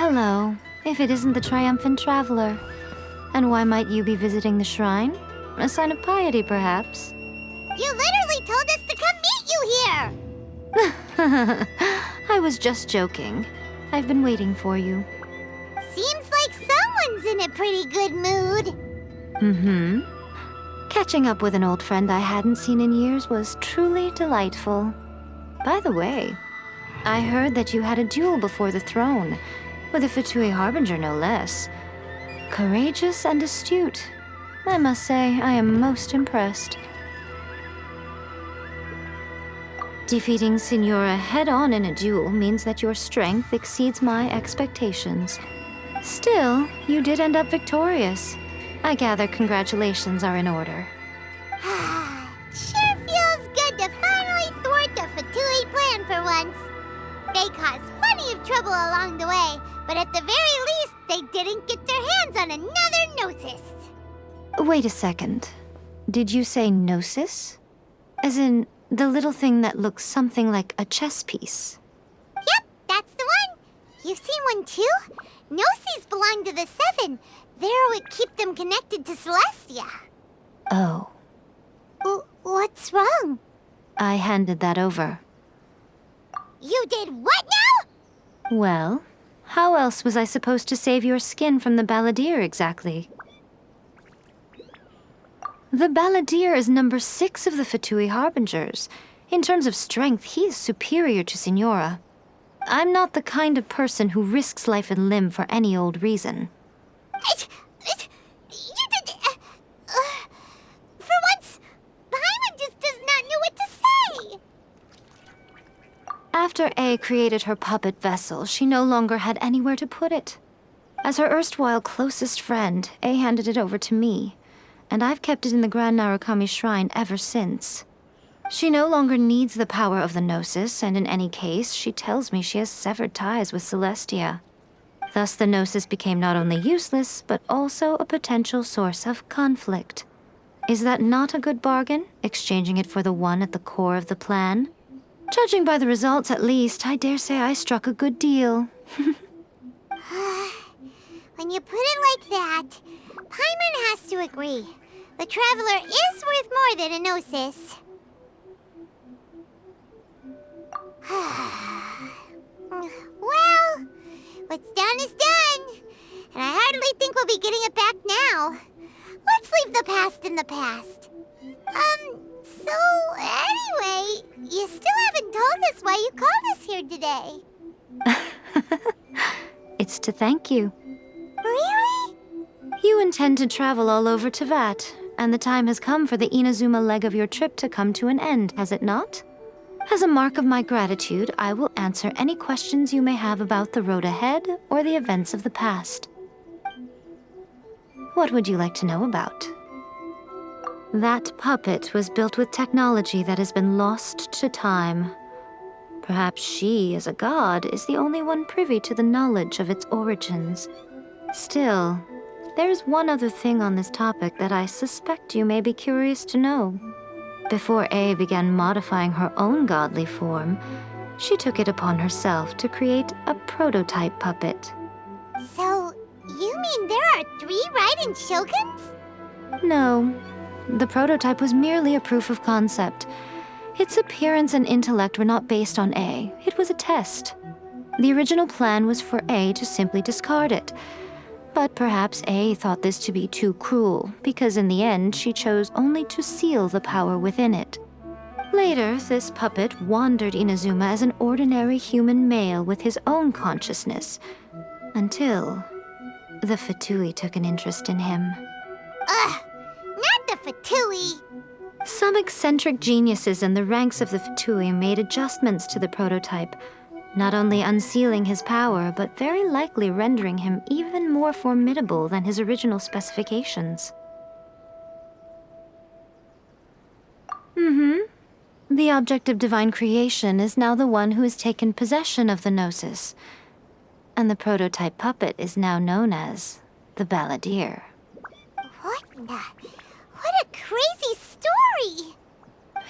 hello, if it isn't the triumphant traveler. And why might you be visiting the shrine? A sign of piety, perhaps? You literally told us to come meet you here! I was just joking. I've been waiting for you. Seems like someone's in a pretty good mood. Mm-hmm. Catching up with an old friend I hadn't seen in years was truly delightful. By the way, I heard that you had a duel before the throne, with a Fatui Harbinger no less. Courageous and astute. I must say, I am most impressed. Defeating Signora head-on in a duel means that your strength exceeds my expectations. Still, you did end up victorious. I gather congratulations are in order. Sure feels good to finally thwart the Fatui plan for once. They caused plenty of trouble along the way, but at the very least, they didn't get their hands on another Gnosis. Wait a second. Did you say Gnosis? As in, the little thing that looks something like a chess piece? Yep, that's the one. You've seen one too? Gnosis belong to the Seven. They're what keep them connected to Celestia. Oh. What's wrong? I handed that over. You did what now? Well, how else was I supposed to save your skin from the Balladeer exactly? The Balladeer is number 6 of the Fatui Harbingers. In terms of strength, he is superior to Signora. I'm not the kind of person who risks life and limb for any old reason. You did... for once, Paimon just does not know what to say. After A created her puppet vessel, she no longer had anywhere to put it. As her erstwhile closest friend, A handed it over to me, and I've kept it in the Grand Narukami Shrine ever since. She no longer needs the power of the Gnosis, and in any case, she tells me she has severed ties with Celestia. Thus, the Gnosis became not only useless, but also a potential source of conflict. Is that not a good bargain, exchanging it for the one at the core of the plan? Judging by the results, at least, I dare say I struck a good deal. When you put it like that, Paimon has to agree. The Traveler is worth more than a Gnosis. Well, what's done is done. And I hardly think we'll be getting it back now. Let's leave the past in the past. So anyway, you still haven't told us why you called us here today. It's to thank you. Really? You intend to travel all over Teyvat, and the time has come for the Inazuma leg of your trip to come to an end, has it not? As a mark of my gratitude, I will answer any questions you may have about the road ahead or the events of the past. What would you like to know about? That puppet was built with technology that has been lost to time. Perhaps she, as a god, is the only one privy to the knowledge of its origins. Still, there's one other thing on this topic that I suspect you may be curious to know. Before A began modifying her own godly form, she took it upon herself to create a prototype puppet. So, you mean there are 3 Raiden Shoguns? No, the prototype was merely a proof of concept. Its appearance and intellect were not based on A. It was a test. The original plan was for A to simply discard it. But perhaps A thought this to be too cruel, because in the end she chose only to seal the power within it. Later, this puppet wandered Inazuma as an ordinary human male with his own consciousness, until the Fatui took an interest in him. Ugh! Not the Fatui! Some eccentric geniuses in the ranks of the Fatui made adjustments to the prototype, not only unsealing his power, but very likely rendering him even more formidable than his original specifications. The object of divine creation is now the one who has taken possession of the Gnosis, and the prototype puppet is now known as the Balladeer. What a crazy story!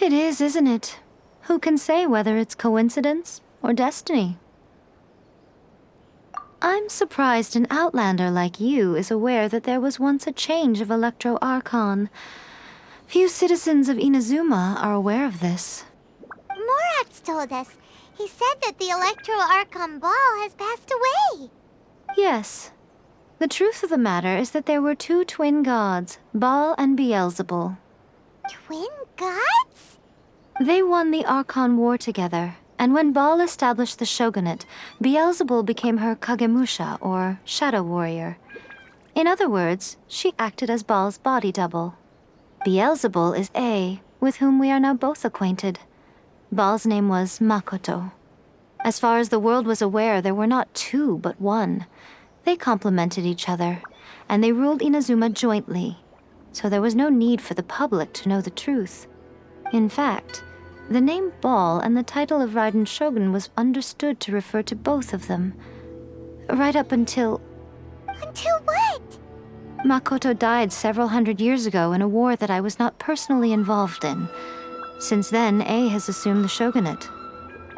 It is, isn't it? Who can say whether it's coincidence or destiny? I'm surprised an outlander like you is aware that there was once a change of Electro Archon. Few citizens of Inazuma are aware of this. Morax told us. He said that the Electro Archon Ball has passed away. Yes. The truth of the matter is that there were two twin gods, Baal and Beelzebul. Twin gods? They won the Archon War together, and when Baal established the shogunate, Beelzebul became her Kagemusha, or shadow warrior. In other words, she acted as Baal's body double. Beelzebul is A, with whom we are now both acquainted. Baal's name was Makoto. As far as the world was aware, there were not two, but one. They complemented each other, and they ruled Inazuma jointly, so there was no need for the public to know the truth. In fact, the name Baal and the title of Raiden Shogun was understood to refer to both of them. Right up until... Until what? Makoto died several hundred years ago in a war that I was not personally involved in. Since then, A has assumed the shogunate.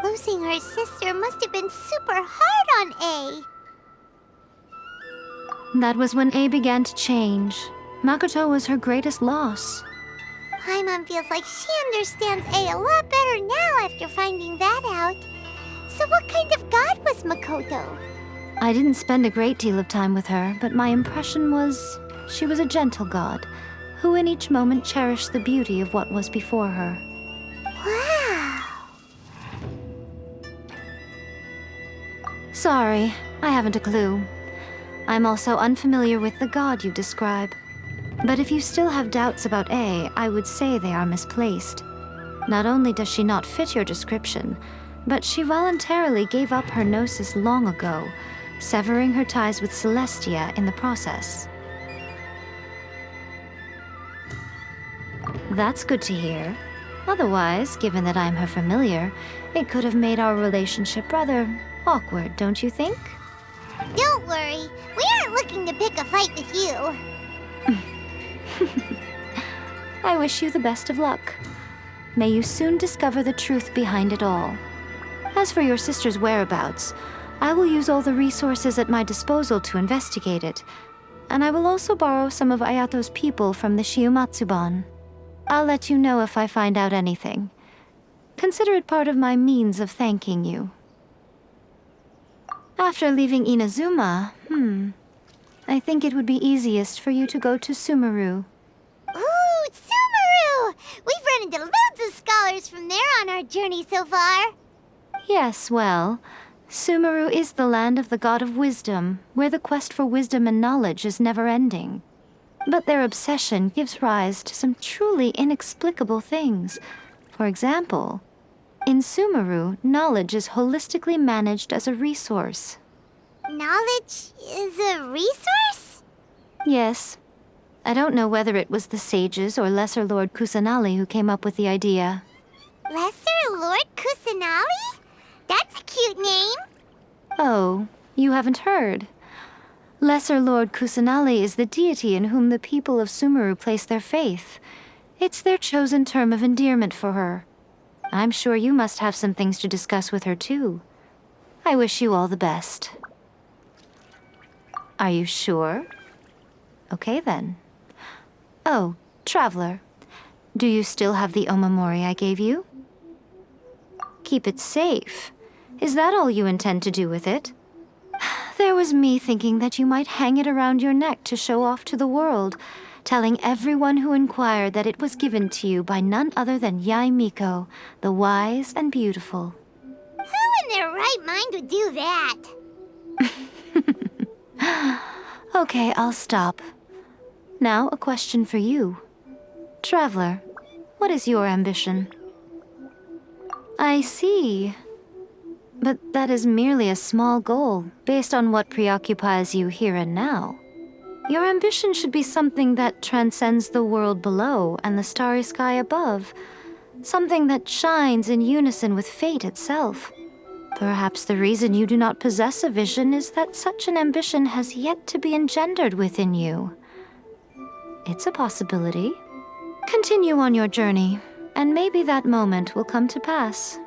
Losing her sister must have been super hard on A. That was when A began to change. Makoto was her greatest loss. Paimon feels like she understands A a lot better now after finding that out. So what kind of god was Makoto? I didn't spend a great deal of time with her, but my impression was she was a gentle god, who in each moment cherished the beauty of what was before her. Wow. Sorry, I haven't a clue. I'm also unfamiliar with the god you describe. But if you still have doubts about A, I would say they are misplaced. Not only does she not fit your description, but she voluntarily gave up her gnosis long ago, severing her ties with Celestia in the process. That's good to hear. Otherwise, given that I'm her familiar, it could have made our relationship rather awkward, don't you think? Don't worry, we aren't looking to pick a fight with you. I wish you the best of luck. May you soon discover the truth behind it all. As for your sister's whereabouts, I will use all the resources at my disposal to investigate it, and I will also borrow some of Ayato's people from the Shiumatsuban. I'll let you know if I find out anything. Consider it part of my means of thanking you. After leaving Inazuma, I think it would be easiest for you to go to Sumeru. Ooh, Sumeru! We've run into loads of scholars from there on our journey so far. Yes, well, Sumeru is the land of the god of wisdom, where the quest for wisdom and knowledge is never-ending. But their obsession gives rise to some truly inexplicable things. For example, in Sumeru, knowledge is holistically managed as a resource. Knowledge is a resource? Yes. I don't know whether it was the sages or Lesser Lord Kusanali who came up with the idea. Lesser Lord Kusanali? That's a cute name. Oh, you haven't heard. Lesser Lord Kusanali is the deity in whom the people of Sumeru place their faith. It's their chosen term of endearment for her. I'm sure you must have some things to discuss with her too. I wish you all the best. Are you sure? Okay then. Oh, Traveler, do you still have the omamori I gave you? Keep it safe. Is that all you intend to do with it? There was me thinking that you might hang it around your neck to show off to the world, telling everyone who inquired that it was given to you by none other than Yae Miko, the wise and beautiful. Who in their right mind would do that? Okay, I'll stop. Now, a question for you. Traveler, what is your ambition? I see. But that is merely a small goal, based on what preoccupies you here and now. Your ambition should be something that transcends the world below and the starry sky above. Something that shines in unison with fate itself. Perhaps the reason you do not possess a vision is that such an ambition has yet to be engendered within you. It's a possibility. Continue on your journey, and maybe that moment will come to pass.